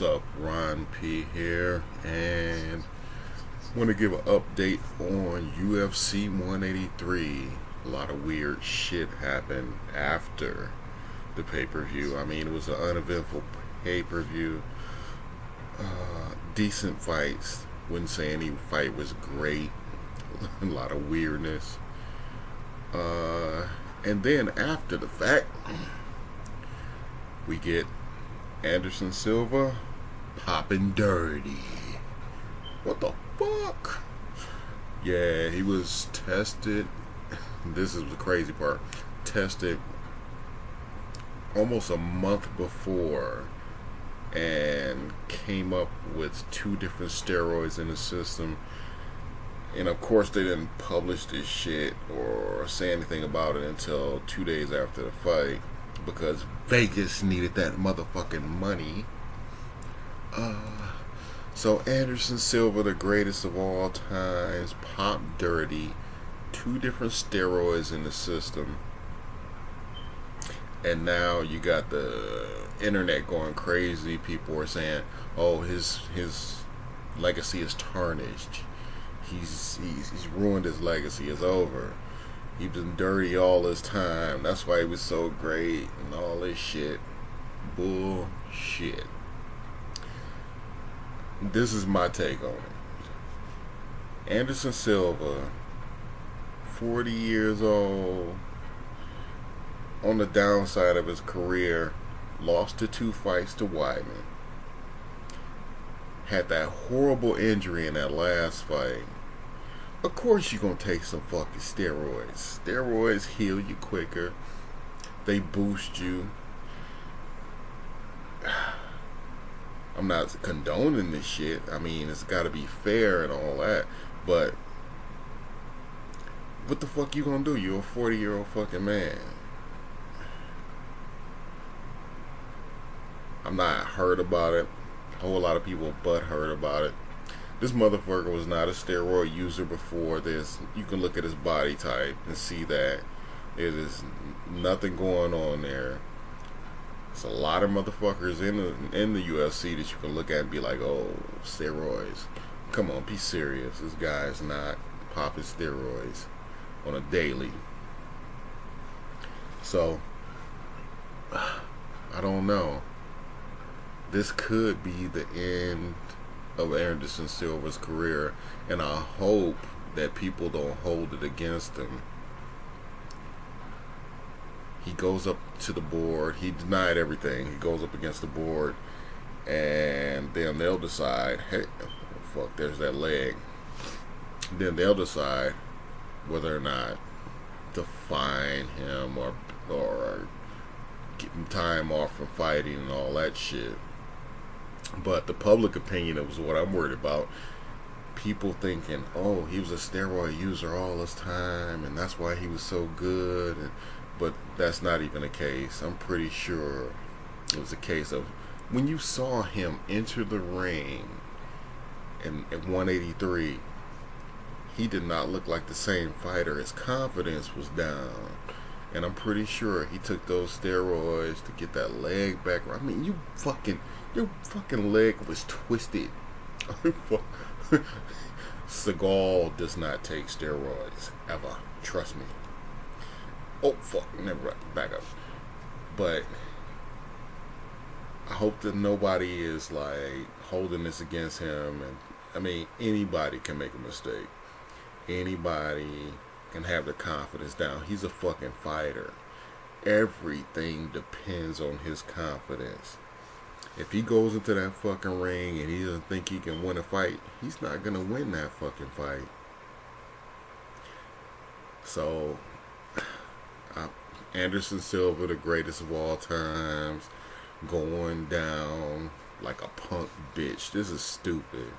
What's up, Ron P here, and want to give an update on UFC 183. A lot of weird shit happened after the pay-per-view. I mean, it was an uneventful pay-per-view. Decent fights. Wouldn't say any fight was great. A lot of weirdness. And then after the fact, we get Anderson Silva popping dirty. What the fuck? Yeah, he was tested. This is the crazy part. Tested almost a month before and came up with 2 different steroids in the system. And of course they didn't publish this shit or say anything about it until 2 days after the fight, because Vegas needed that motherfucking money. So Anderson Silva, the greatest of all times, popped dirty, 2 different steroids in the system, and now you got the internet going crazy. People are saying, "Oh, his legacy is tarnished. He's ruined his legacy. It's over. He's been dirty all this time. That's why he was so great and all this shit." Bullshit. This is my take on it. Anderson Silva, 40 years old, on the downside of his career, lost the 2 fights to Weidman. Had that horrible injury in that last fight. Of course you're gonna take some fucking steroids. Steroids heal you quicker. They boost you. I'm not condoning this shit. I mean, it's gotta be fair and all that. But what the fuck you gonna do? You're a 40-year-old fucking man. I'm not hurt about it. A whole lot of people but hurt about it. This motherfucker was not a steroid user before this. You can look at his body type and see that it is nothing going on there. There's a lot of motherfuckers in the UFC that you can look at and be like, "Oh, steroids. Come on, be serious. This guy's not popping steroids on a daily." So, I don't know. This could be the end of Anderson Silva's career, and I hope that people don't hold it against him. He goes up to the board. He denied everything. He goes up against the board, and then they'll decide, hey, fuck, there's that leg. Then they'll decide whether or not to fine him or get him time off from fighting and all that shit. But the public opinion is what I'm worried about. People thinking, "Oh, he was a steroid user all this time, and that's why he was so good." But that's not even the case. I'm pretty sure it was a case of when you saw him enter the ring at 183, he did not look like the same fighter. His confidence was down. And I'm pretty sure he took those steroids to get that leg back. I mean, your fucking leg was twisted. Seagal does not take steroids ever. Trust me. Oh fuck, never back up. But I hope that nobody is like holding this against him. And I mean, anybody can make a mistake. Anybody can have the confidence down. He's a fucking fighter. Everything depends on his confidence. If he goes into that fucking ring and he doesn't think he can win a fight, he's not gonna win that fucking fight. So, Anderson Silva, the greatest of all times, going down like a punk bitch. This is stupid.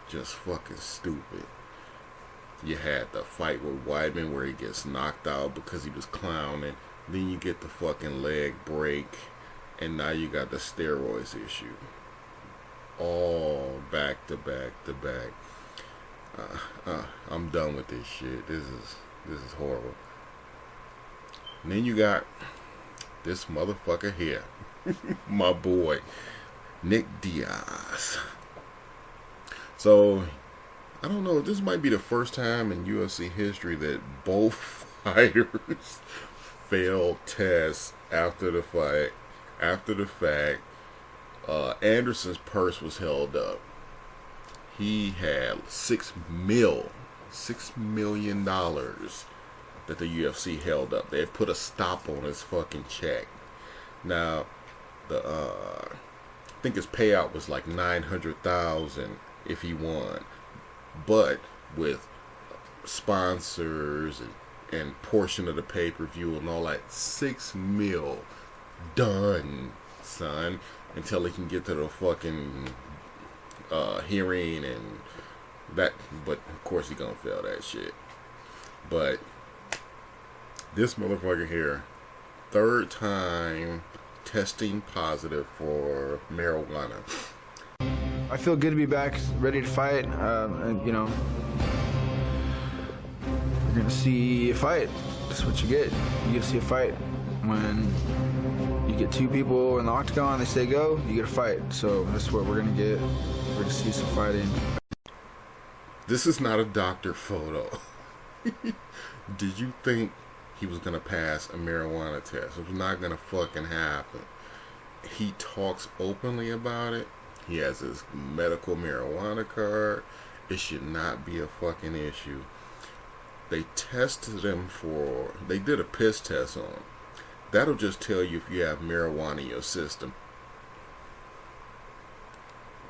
Just fucking stupid. You had the fight with Weidman where he gets knocked out because he was clowning. Then you get the fucking leg break. And now you got the steroids issue. All back to back to back. I'm done with this shit. This is horrible. And then you got this motherfucker here. My boy. Nick Diaz. So, I don't know, this might be the first time in UFC history that both fighters failed tests after the fight. After the fact, Anderson's purse was held up. He had $6 million that the UFC held up. They had put a stop on his fucking check. Now, I think his payout was like $900,000 if he won, but with sponsors and portion of the pay-per-view and all that, $6 million done, son, until he can get to the fucking hearing and that. But of course he gonna fail that shit. But this motherfucker here, third time testing positive for marijuana. I feel good to be back, ready to fight. And, you know, you're gonna see a fight. That's what you get. You get to see a fight. When you get two people in the octagon, they say go, you get a fight. So that's what we're gonna get. We're gonna see some fighting. This is not a doctor photo. Did you think he was gonna pass a marijuana test? It was not gonna fucking happen. He talks openly about it. He has his medical marijuana card. It should not be a fucking issue. They tested him they did a piss test on him. That'll just tell you if you have marijuana in your system.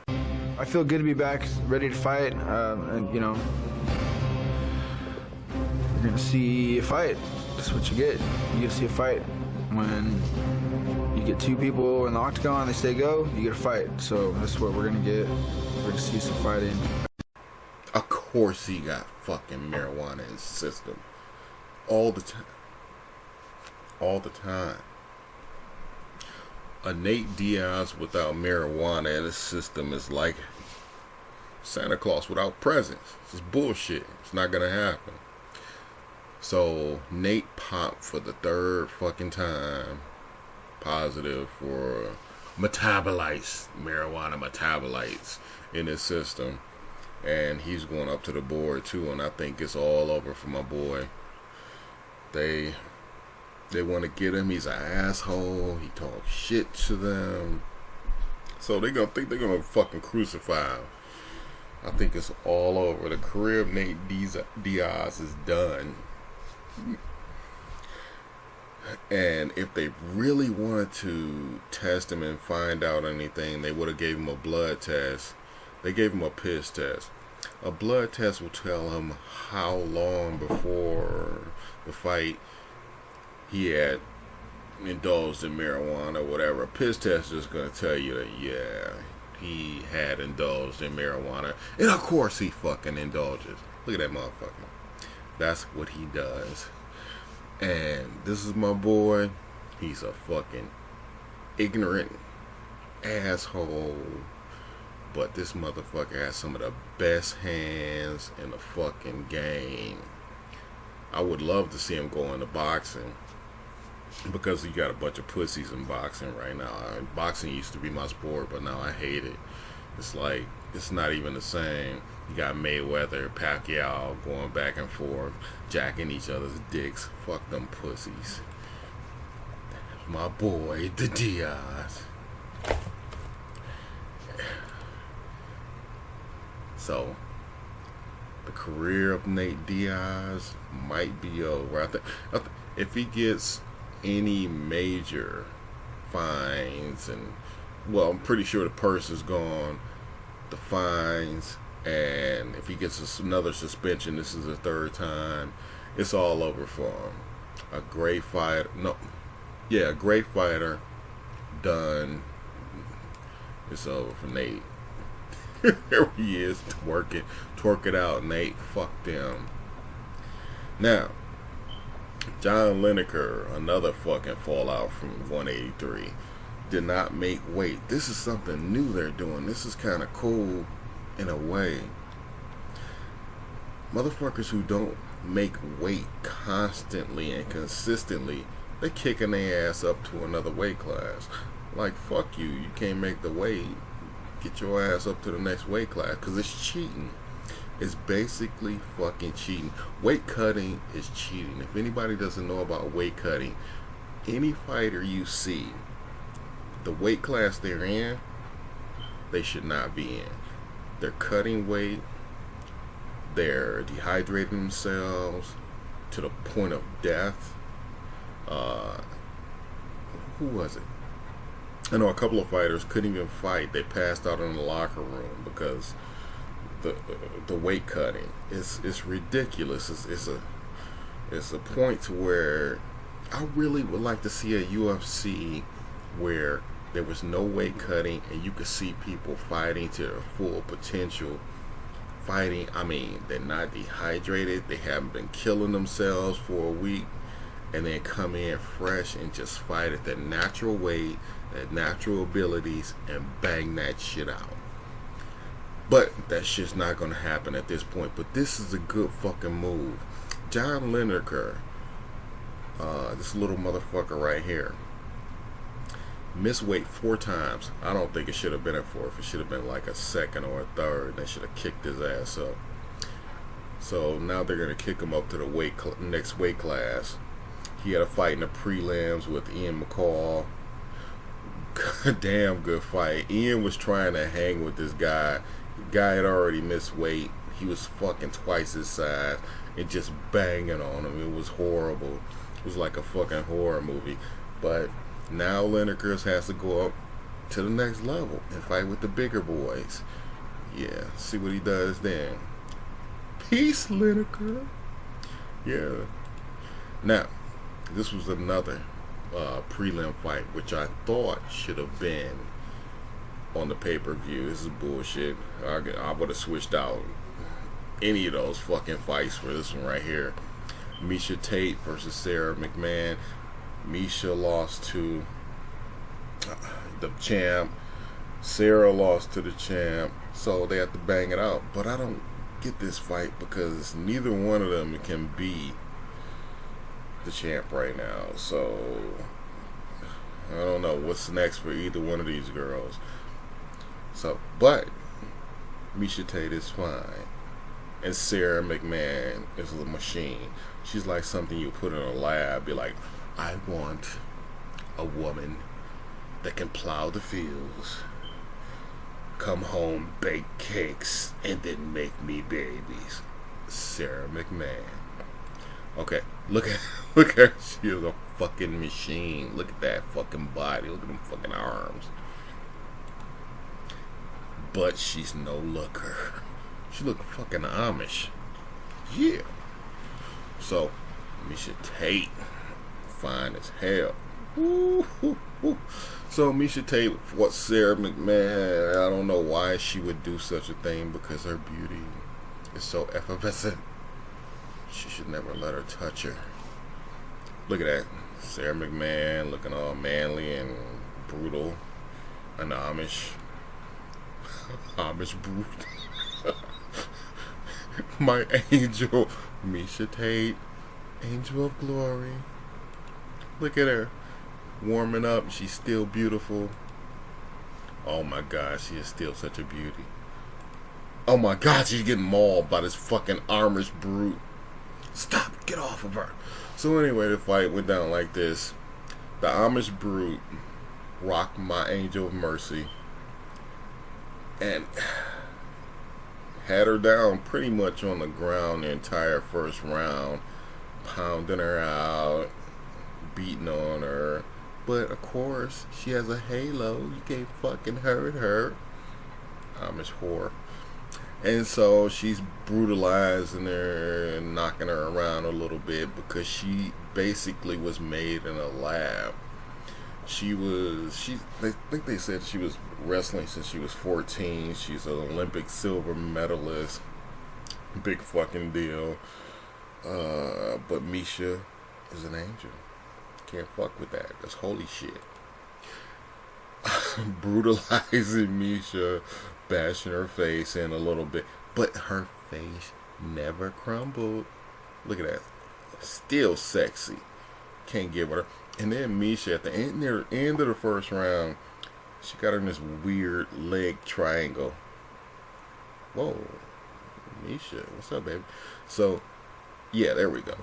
I feel good to be back, ready to fight. And, you know, you're gonna see a fight. That's what you get. You get to see a fight. When you get two people in the octagon, they say go, you get a fight. So that's what we're gonna get. We're gonna see some fighting. Of course he got fucking marijuana in his system. All the time. All the time. A Nate Diaz without marijuana in his system is like Santa Claus without presents. It's just bullshit. It's not gonna happen. So Nate popped for the third fucking time positive for metabolites, marijuana metabolites in his system. And he's going up to the board too, and I think it's all over for my boy. They want to get him. He's an asshole. He talks shit to them. So they gonna think they're gonna fucking crucify him. I think it's all over. The career of Nate Diaz is done. And if they really wanted to test him and find out anything, they would have gave him a blood test. They gave him a piss test. A blood test will tell him how long before the fight he had indulged in marijuana or whatever. A piss test is going to tell you that, yeah, he had indulged in marijuana. And of course he fucking indulges. Look at that motherfucker. That's what he does. And this is my boy. He's a fucking ignorant asshole. But this motherfucker has some of the best hands in the fucking game. I would love to see him go into boxing, because you got a bunch of pussies in boxing right now. Boxing used to be my sport, but now I hate it. It's like, it's not even the same. You got Mayweather, Pacquiao going back and forth, jacking each other's dicks. Fuck them pussies. My boy, the Diaz. So, the career of Nate Diaz might be over. I think if he gets any major fines, and, well, I'm pretty sure the purse is gone, the fines, and if he gets another suspension, this is the third time, it's all over for him. A great fighter, a great fighter, done. It's over for Nate. There he is, twerk it out, Nate. Fuck them. Now, John Lineker, another fucking fallout from 183, did not make weight. This is something new they're doing. This is kind of cool in a way. Motherfuckers who don't make weight constantly and consistently, they kicking their ass up to another weight class. Like, fuck you. You can't make the weight. Get your ass up to the next weight class. Because it's cheating. It's basically fucking cheating. Weight cutting is cheating. If anybody doesn't know about weight cutting, any fighter you see, the weight class they're in, they should not be in. They're cutting weight. They're dehydrating themselves to the point of death. Who was it? I know a couple of fighters couldn't even fight. They passed out in the locker room because the weight cutting is ridiculous. It's a point to where I really would like to see a UFC where there was no weight cutting and you could see people fighting to their full potential. Fighting, I mean, they're not dehydrated, they haven't been killing themselves for a week, and then come in fresh and just fight at their natural weight, their natural abilities, and bang that shit out. But that shit's not gonna happen at this point. But this is a good fucking move. John Lineker, this little motherfucker right here, missed weight 4 times. I don't think it should have been a 4th. It should have been like a 2nd or a 3rd. They should have kicked his ass up. So now they're gonna kick him up to the next weight class. He had a fight in the prelims with Ian McCall. Damn good fight. Ian was trying to hang with this guy. The guy had already missed weight. He was fucking twice his size and just banging on him. It was horrible. It was like a fucking horror movie. But now Lineker has to go up to the next level and fight with the bigger boys. Yeah, see what he does then. Peace, Lineker. Yeah. Now, this was another prelim fight, which I thought should have been on the pay-per-view. This is bullshit. I would have switched out any of those fucking fights for this one right here. Miesha Tate versus Sarah McMahon. Miesha lost to the champ. Sarah lost to the champ. So they have to bang it out. But I don't get this fight because neither one of them can be the champ right now. So I don't know what's next for either one of these girls. So, but Miesha Tate is fine. And Sarah McMahon is a machine. She's like something you put in a lab. Be like, I want a woman that can plow the fields, come home, bake cakes, and then make me babies. Sarah McMahon. Okay, look at her. She is a fucking machine. Look at that fucking body. Look at them fucking arms. But she's no looker. She look fucking Amish. Yeah. So, Miesha Tate, fine as hell. Woo, woo, woo. So Miesha Tate, what Sarah McMahon, I don't know why she would do such a thing because her beauty is so effervescent. She should never let her touch her. Look at that. Sarah McMahon looking all manly and brutal. An Amish. Amish brute. My angel, Miesha Tate, angel of glory. Look at her, warming up. She's still beautiful. Oh my God, she is still such a beauty. Oh my God, she's getting mauled by this fucking Amish brute. Stop, get off of her. So anyway, the fight went down like this. The Amish brute rocked my angel of mercy and had her down pretty much on the ground the entire first round, pounding her out, beating on her. But of course, she has a halo. You can't fucking hurt her. Amish whore. And so she's brutalizing her and knocking her around a little bit because she basically was made in a lab. I think they said she was wrestling since she was 14. She's an Olympic silver medalist. Big fucking deal. But Miesha is an angel. Can't fuck with that. That's holy shit. Brutalizing Miesha, bashing her face in a little bit. But her face never crumbled. Look at that. Still sexy. can't get with her. And then Misha at the end, end of the first round, she got her in this weird leg triangle. Whoa, Misha, what's up, baby? So, yeah, there we go.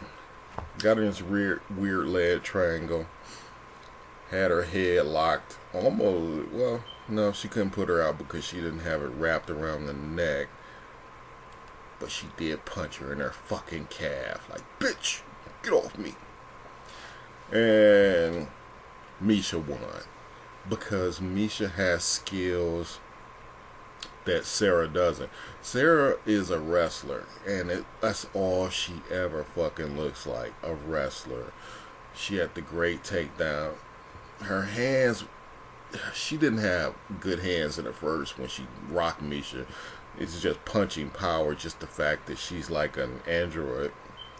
Got her in this weird leg triangle. Had her head locked. Almost, well, no, she couldn't put her out because she didn't have it wrapped around the neck. But she did punch her in her fucking calf. Like, bitch, get off me. And Misha won. Because Misha has skills that Sarah doesn't. Sarah is a wrestler, and that's all she ever fucking looks like, a wrestler. She had the great takedown. Her hands, she didn't have good hands in the first when she rocked Misha. It's just punching power, just the fact that she's like an android.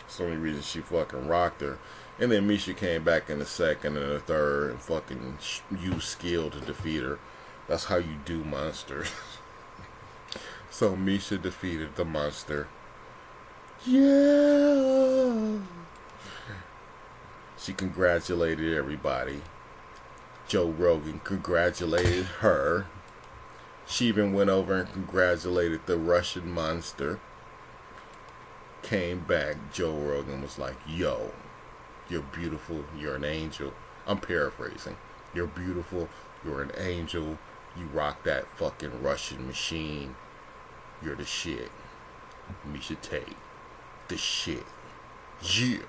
It's the only reason she fucking rocked her. And then Misha came back in the second and the third and fucking used skill to defeat her. That's how you do monsters. So Misha defeated the monster. Yeah. She congratulated everybody. Joe Rogan congratulated her. She even went over and congratulated the Russian monster. Came back. Joe Rogan was like, yo, you're beautiful. You're an angel. I'm paraphrasing. You're beautiful. You're an angel. You rock that fucking Russian machine. You're the shit. Misha Tate. The shit. Yeah.